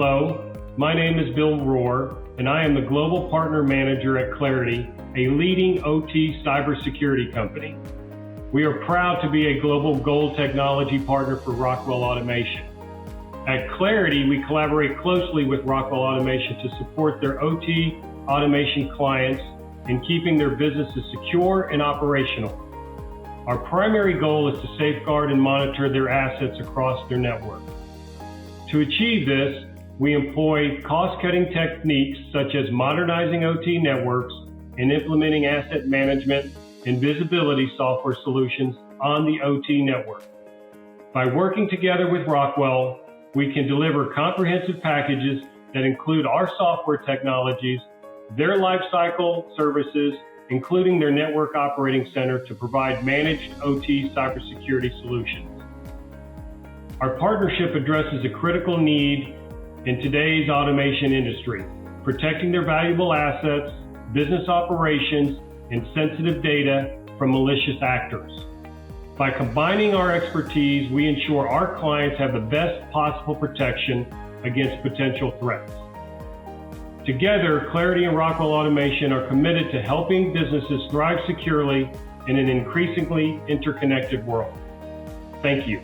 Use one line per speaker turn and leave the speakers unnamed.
Hello, my name is Bill Roher, and I am the Global Partner Manager at Claroty, a leading OT cybersecurity company. We are proud to be a global gold technology partner for Rockwell Automation. At Claroty, we collaborate closely with Rockwell Automation to support their OT automation clients in keeping their businesses secure and operational. Our primary goal is to safeguard and monitor their assets across their network. To achieve this, we employ cost-cutting techniques such as modernizing OT networks and implementing asset management and visibility software solutions on the OT network. By working together with Rockwell, we can deliver comprehensive packages that include our software technologies, their lifecycle services, including their network operating center to provide managed OT cybersecurity solutions. Our partnership addresses a critical need in today's automation industry, protecting their valuable assets, business operations, and sensitive data from malicious actors. By combining our expertise, we ensure our clients have the best possible protection against potential threats. Together, Claroty and Rockwell Automation are committed to helping businesses thrive securely in an increasingly interconnected world. Thank you.